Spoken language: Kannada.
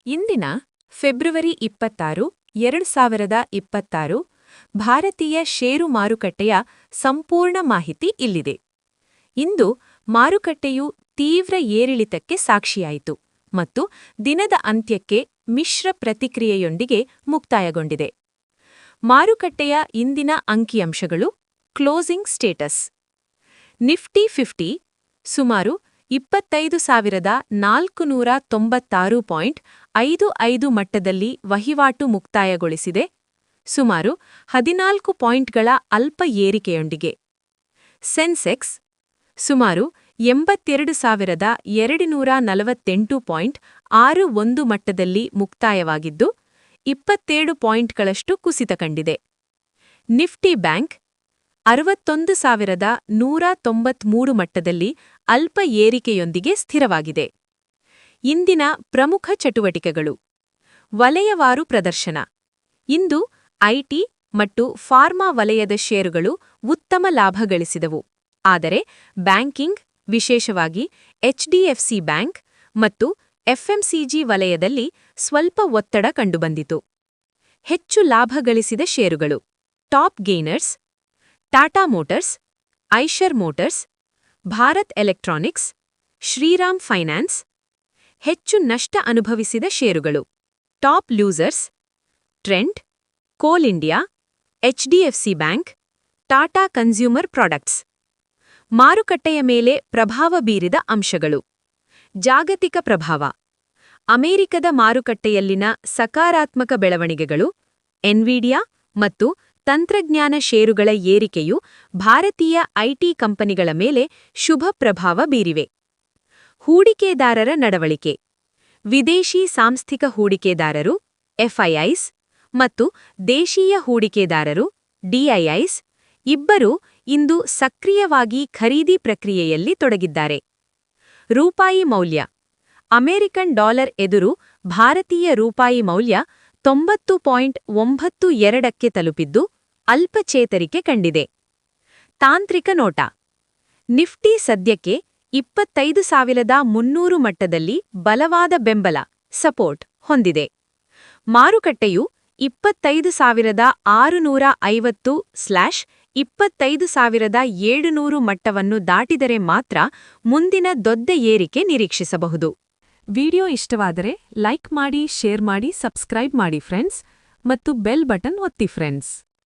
ಇಂದಿನ ಫೆಬ್ರವರಿ 26, 2026 ಭಾರತೀಯ ಷೇರು ಮಾರುಕಟ್ಟೆಯ ಸಂಪೂರ್ಣ ಮಾಹಿತಿ ಇಲ್ಲಿದೆ. ಇಂದು ಮಾರುಕಟ್ಟೆಯು ತೀವ್ರ ಏರಿಳಿತಕ್ಕೆ ಸಾಕ್ಷಿಯಾಯಿತು ಮತ್ತು ದಿನದ ಅಂತ್ಯಕ್ಕೆ ಮಿಶ್ರ ಪ್ರತಿಕ್ರಿಯೆಯೊಂದಿಗೆ ಮುಕ್ತಾಯಗೊಂಡಿದೆ. ಮಾರುಕಟ್ಟೆಯ ಇಂದಿನ ಅಂಕಿಅಂಶಗಳು. Closing status. ನಿಫ್ಟಿ 50 ಸುಮಾರು 25,496.55 ಮಟ್ಟದಲ್ಲಿ ವಹಿವಾಟು ಮುಕ್ತಾಯಗೊಳಿಸಿದೆ, ಸುಮಾರು 14 ಪಾಯಿಂಟ್ಗಳ ಅಲ್ಪ ಏರಿಕೆಯೊಂದಿಗೆ. ಸೆನ್ಸೆಕ್ಸ್ ಸುಮಾರು 82,248.61 ಮಟ್ಟದಲ್ಲಿ ಮುಕ್ತಾಯವಾಗಿದ್ದು, 27 ಪಾಯಿಂಟ್ಗಳಷ್ಟು ಕುಸಿತ ಕಂಡಿದೆ. ನಿಫ್ಟಿ ಬ್ಯಾಂಕ್ 61,193 ಮಟ್ಟದಲ್ಲಿ ಅಲ್ಪ ಏರಿಕೆಯೊಂದಿಗೆ ಸ್ಥಿರವಾಗಿದೆ. ಇಂದಿನ ಪ್ರಮುಖ ಚಟುವಟಿಕೆಗಳು. ವಲಯವಾರು ಪ್ರದರ್ಶನ. ಇಂದು ಐಟಿ ಮತ್ತು ಫಾರ್ಮಾ ವಲಯದ ಷೇರುಗಳು ಉತ್ತಮ ಲಾಭ ಗಳಿಸಿದವು, ಆದರೆ ಬ್ಯಾಂಕಿಂಗ್, ವಿಶೇಷವಾಗಿ ಎಚ್ಡಿಎಫ್ಸಿ ಬ್ಯಾಂಕ್ ಮತ್ತು ಎಫ್ಎಂಸಿಜಿ ವಲಯದಲ್ಲಿ ಸ್ವಲ್ಪ ಒತ್ತಡ ಕಂಡುಬಂದಿತು. ಹೆಚ್ಚು ಲಾಭ ಗಳಿಸಿದ ಷೇರುಗಳು. Top gainers: Tata Motors, Eicher Motors, Bharat Electronics, Shriram Finance. ಹೆಚ್ಚು ನಷ್ಟ ಅನುಭವಿಸಿದ ಷೇರುಗಳು. Top losers: Trent, Coal India, HDFC Bank, Tata Consumer Products. ಮಾರುಕಟ್ಟೆಯ ಮೇಲೆ ಪ್ರಭಾವ ಬೀರಿದ ಅಂಶಗಳು. ಜಾಗತಿಕ ಪ್ರಭಾವ. ಅಮೆರಿಕದ ಮಾರುಕಟ್ಟೆಯಲ್ಲಿನ ಸಕಾರಾತ್ಮಕ ಬೆಳವಣಿಗೆಗಳು. ಎನ್ವಿಡಿಯಾ ಮತ್ತು ತಂತ್ರಜ್ಞಾನ ಷೇರುಗಳ ಏರಿಕೆಯು ಭಾರತೀಯ ಐಟಿ ಕಂಪನಿಗಳ ಮೇಲೆ ಶುಭ ಪ್ರಭಾವ ಬೀರಿವೆ. ಹೂಡಿಕೆದಾರರ ನಡವಳಿಕೆ. ವಿದೇಶಿ ಸಾಂಸ್ಥಿಕ ಹೂಡಿಕೆದಾರರು ಎಫ್ಐಐಸ್ ಮತ್ತು ದೇಶೀಯ ಹೂಡಿಕೆದಾರರು ಡಿಐಐಸ್ ಇಬ್ಬರೂ ಇಂದು ಸಕ್ರಿಯವಾಗಿ ಖರೀದಿ ಪ್ರಕ್ರಿಯೆಯಲ್ಲಿ ತೊಡಗಿದ್ದಾರೆ. ರೂಪಾಯಿ ಮೌಲ್ಯ. ಅಮೆರಿಕನ್ ಡಾಲರ್ ಎದುರು ಭಾರತೀಯ ರೂಪಾಯಿ ಮೌಲ್ಯ 90.92ಕ್ಕೆ ತಲುಪಿದ್ದು, ಅಲ್ಪ ಚೇತರಿಕೆ ಕಂಡಿದೆ. ತಾಂತ್ರಿಕ ನೋಟ. ನಿಫ್ಟಿ ಸದ್ಯಕ್ಕೆ 25,300 ಮಟ್ಟದಲ್ಲಿ ಬಲವಾದ ಬೆಂಬಲ ಸಪೋರ್ಟ್ ಹೊಂದಿದೆ. ಮಾರುಕಟ್ಟೆಯು 25,650/25,700 ಮಟ್ಟವನ್ನು ದಾಟಿದರೆ ಮಾತ್ರ ಮುಂದಿನ ದೊಡ್ಡ ಏರಿಕೆ ನಿರೀಕ್ಷಿಸಬಹುದು. ವಿಡಿಯೋ ಇಷ್ಟವಾದರೆ ಲೈಕ್ ಮಾಡಿ, ಶೇರ್ ಮಾಡಿ, ಸಬ್ಸ್ಕ್ರೈಬ್ ಮಾಡಿ ಫ್ರೆಂಡ್ಸ್, ಮತ್ತು ಬೆಲ್ ಬಟನ್ ಒತ್ತಿ ಫ್ರೆಂಡ್ಸ್.